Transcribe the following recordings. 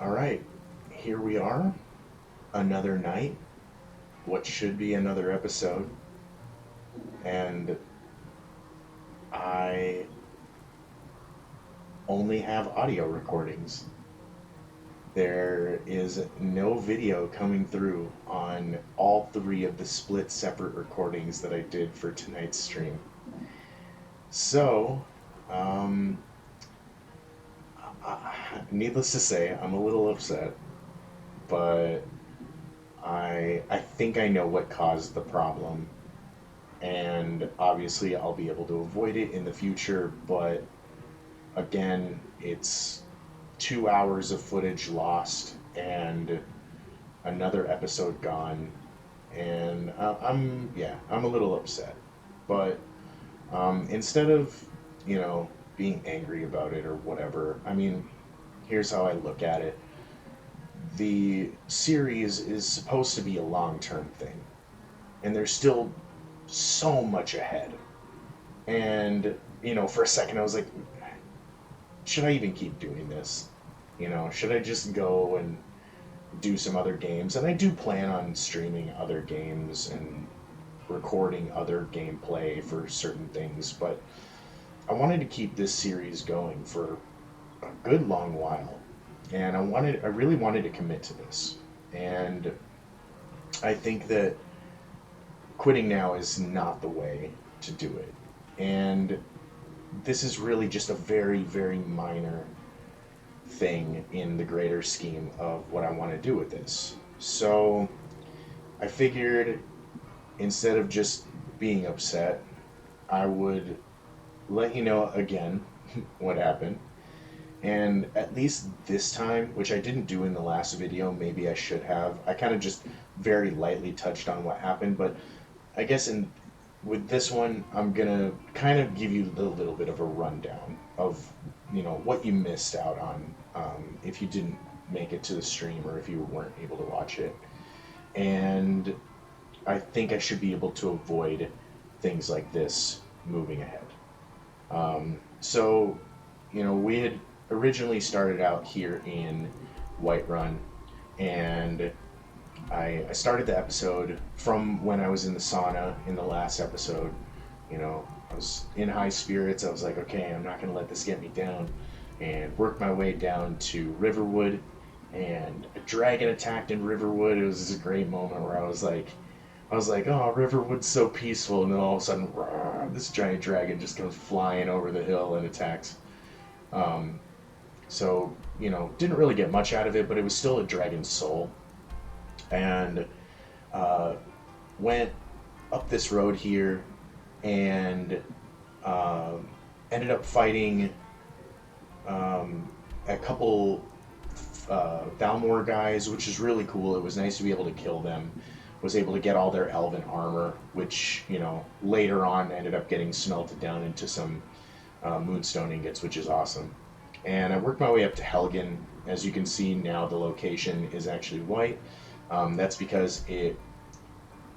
All right, here we are, another night, what should be another episode, and I only have audio recordings. There is no video coming through on all three of the split separate recordings that I did for tonight's stream. So, um, needless to say, I'm a little upset, but I think I know what caused the problem, and obviously I'll be able to avoid it in the future, but again, it's 2 hours of footage lost and another episode gone, and I'm a little upset. But instead of being angry about it or whatever, I mean, here's how I look at it. The series is supposed to be a long-term thing, and there's still so much ahead. And for a second I was like, should I even keep doing this? Should I just go and do some other games? And I do plan on streaming other games and recording other gameplay for certain things, but I wanted to keep this series going for a good long while. And I really wanted to commit to this. And I think that quitting now is not the way to do it. And this is really just a very, very minor thing in the greater scheme of what I want to do with this. So I figured instead of just being upset, I would let you know again what happened. And at least this time, which I didn't do in the last video, maybe I should have. I kind of just very lightly touched on what happened, but I guess in with this one, I'm gonna kind of give you a little bit of a rundown of what you missed out on if you didn't make it to the stream or if you weren't able to watch it. And I think I should be able to avoid things like this moving ahead. So, we had originally started out here in Whiterun, and I started the episode from when I was in the sauna in the last episode. I was in high spirits. I was like, okay, I'm not going to let this get me down, and worked my way down to Riverwood, and a dragon attacked in Riverwood. It was just a great moment where I was like, oh, Riverwood's so peaceful, and then all of a sudden, rah, this giant dragon just comes flying over the hill and attacks. Um, so, didn't really get much out of it, but it was still a dragon's soul. And uh, went up this road here and uh, ended up fighting a couple Thalmor guys, which is really cool. It was nice to be able to kill them. Was able to get all their elven armor, which later on ended up getting smelted down into some moonstone ingots, which is awesome. And I worked my way up to Helgen. As you can see now, the location is actually white. That's because it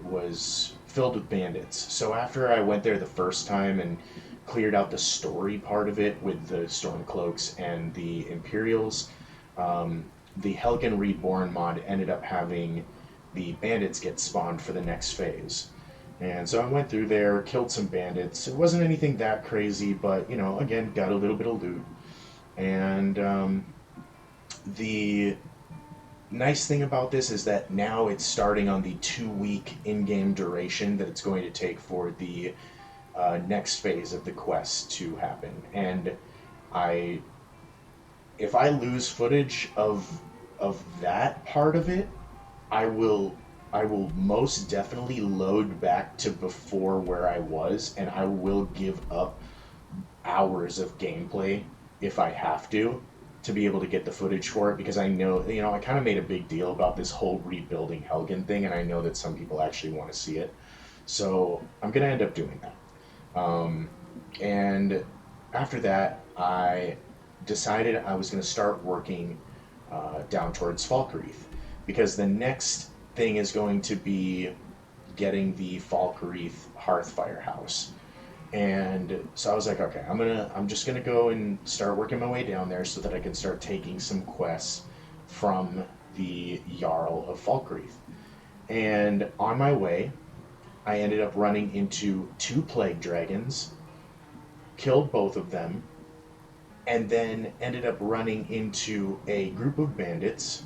was filled with bandits. So after I went there the first time and cleared out the story part of it with the Stormcloaks and the Imperials, the Helgen Reborn mod ended up having the bandits get spawned for the next phase. And so I went through there, killed some bandits. It wasn't anything that crazy, but, again, got a little bit of loot. And the nice thing about this is that now it's starting on the 2 week in-game duration that it's going to take for the next phase of the quest to happen. And I, if I lose footage of that part of it, I will most definitely load back to before where I was, and I will give up hours of gameplay if I have to be able to get the footage for it, because I know, I kind of made a big deal about this whole rebuilding Helgen thing, and I know that some people actually want to see it. So I'm going to end up doing that. And after that, I decided I was going to start working down towards Falkreath, because the next thing is going to be getting the Falkreath Hearthfire house. And so I was like, okay, I'm just gonna go and start working my way down there so that I can start taking some quests from the Jarl of Falkreath. And on my way, I ended up running into two plague dragons, killed both of them, and then ended up running into a group of bandits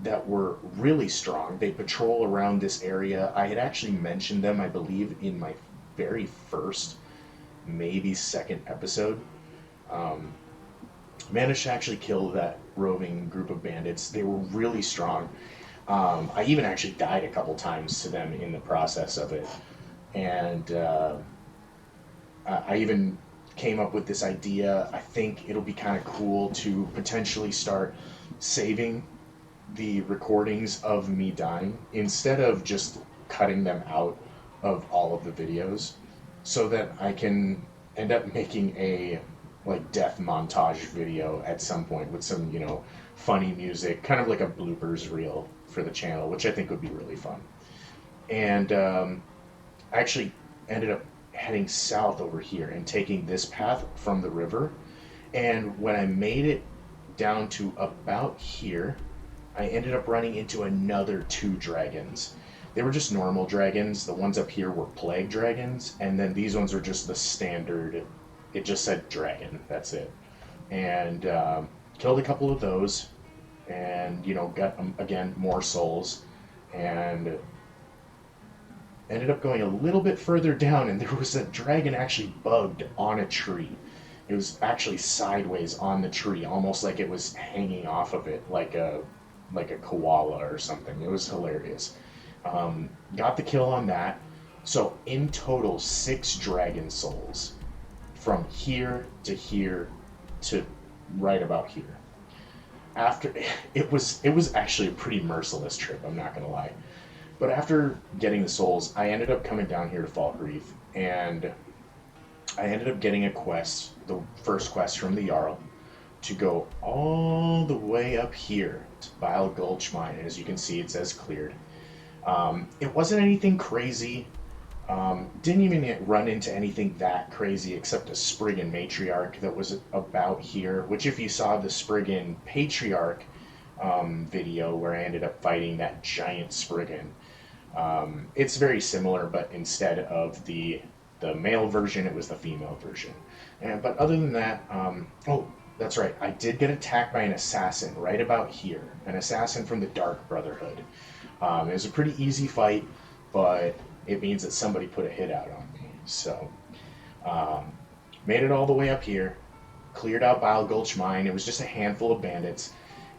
that were really strong. They patrol around this area. I had actually mentioned them, I believe, in my very first, maybe second episode. Um, Managed to actually kill that roving group of bandits. They were really strong. I even actually died a couple times to them in the process of it. And I even came up with this idea. I think it'll be kind of cool to potentially start saving the recordings of me dying instead of just cutting them out of all of the videos, so that I can end up making a like death montage video at some point with some, funny music, kind of like a bloopers reel for the channel, which I think would be really fun. And I actually ended up heading south over here and taking this path from the river. And when I made it down to about here, I ended up running into another two dragons. They were just normal dragons. The ones up here were plague dragons, and then these ones are just the standard. It just said dragon. That's it. And killed a couple of those, and got again more souls, and ended up going a little bit further down, and there was a dragon actually bugged on a tree. It was actually sideways on the tree, almost like it was hanging off of it, like a koala or something. It was hilarious. Got the kill on that. So in total, 6 dragon souls from here to right about here. After it was actually a pretty merciless trip. I'm not gonna lie. But after getting the souls, I ended up coming down here to Falkreath, and I ended up getting a quest, the first quest from the Jarl, to go all the way up here to Bile Gulch Mine. And as you can see, it says cleared. It wasn't anything crazy. Didn't even run into anything that crazy except a Spriggan matriarch that was about here, which if you saw the Spriggan patriarch video where I ended up fighting that giant Spriggan, it's very similar, but instead of the male version, it was the female version. But other than that, oh, that's right, I did get attacked by an assassin right about here, an assassin from the Dark Brotherhood. It was a pretty easy fight, but it means that somebody put a hit out on me. So, made it all the way up here, cleared out Bile Gulch Mine. It was just a handful of bandits,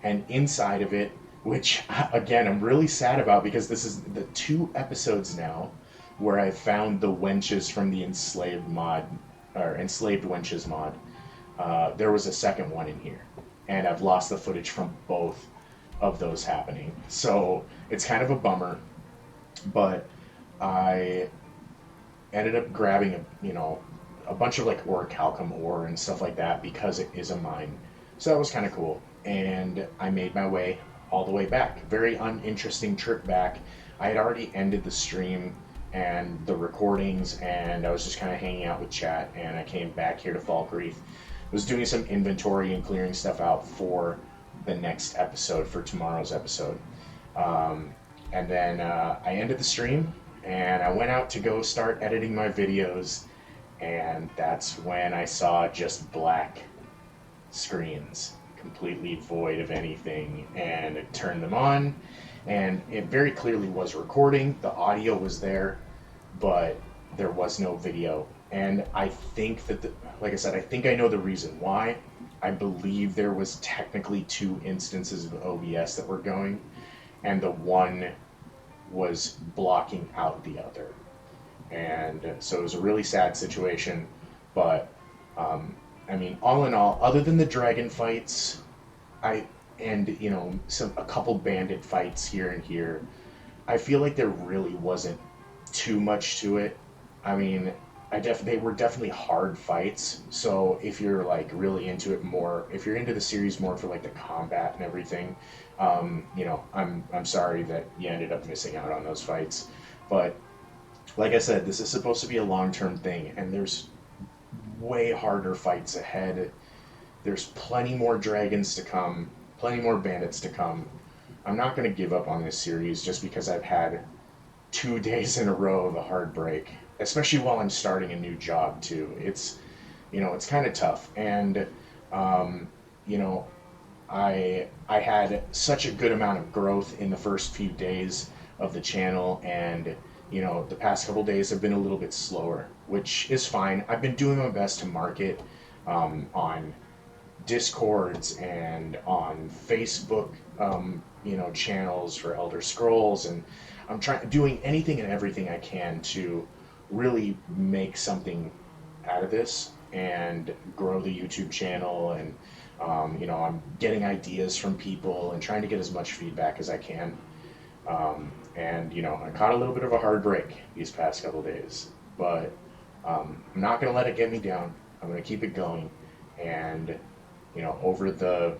and inside of it, which again I'm really sad about because this is the 2 episodes now where I found the wenches from the enslaved mod, or enslaved wenches mod. There was a second one in here, and I've lost the footage from both of those happening. So it's kind of a bummer, but I ended up grabbing a bunch of like orichalcum ore and stuff like that because it is a mine. So that was kind of cool, and I made my way all the way back. Very uninteresting trip back. I had already ended the stream and the recordings, and I was just kind of hanging out with chat, and I came back here to Falkreath. Was doing some inventory and clearing stuff out for the next episode, for tomorrow's episode. And then I ended the stream, and I went out to go start editing my videos, and that's when I saw just black screens, completely void of anything, and I turned them on, and it very clearly was recording. The audio was there, but there was no video. And I think that, like I said, I think I know the reason why. I believe there was technically 2 instances of OBS that were going, and the one was blocking out the other. And so it was a really sad situation, but I mean, all in all, other than the dragon fights, a couple bandit fights here and here, I feel like there really wasn't too much to it. I mean, they were definitely hard fights. So if you're like really into it more, if you're into the series more for like the combat and everything, I'm sorry that you ended up missing out on those fights. But like I said, this is supposed to be a long-term thing, and there's way harder fights ahead. There's plenty more dragons to come, plenty more bandits to come. I'm not going to give up on this series just because I've had 2 days in a row of a hard break, especially while I'm starting a new job too. It's kind of tough, and um, you know, I had such a good amount of growth in the first few days of the channel, and the past couple days have been a little bit slower, which is fine. I've been doing my best to market on discords and on Facebook, channels for Elder Scrolls, and I'm trying doing anything and everything I can to really make something out of this and grow the YouTube channel. And I'm getting ideas from people and trying to get as much feedback as I can. And I caught a little bit of a hard break these past couple days, but I'm not going to let it get me down. I'm going to keep it going, and over the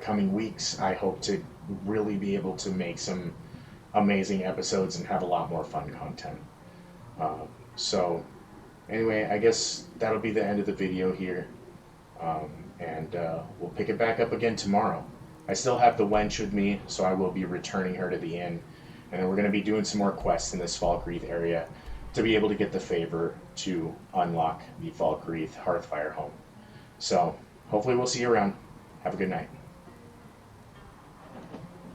coming weeks, I hope to really be able to make some amazing episodes and have a lot more fun content. So anyway, I guess that'll be the end of the video here, and we'll pick it back up again tomorrow. I still have the wench with me, so I will be returning her to the inn, and then we're going to be doing some more quests in this Falkreath area to be able to get the favor to unlock the Falkreath Hearthfire home. So hopefully we'll see you around. Have a good night.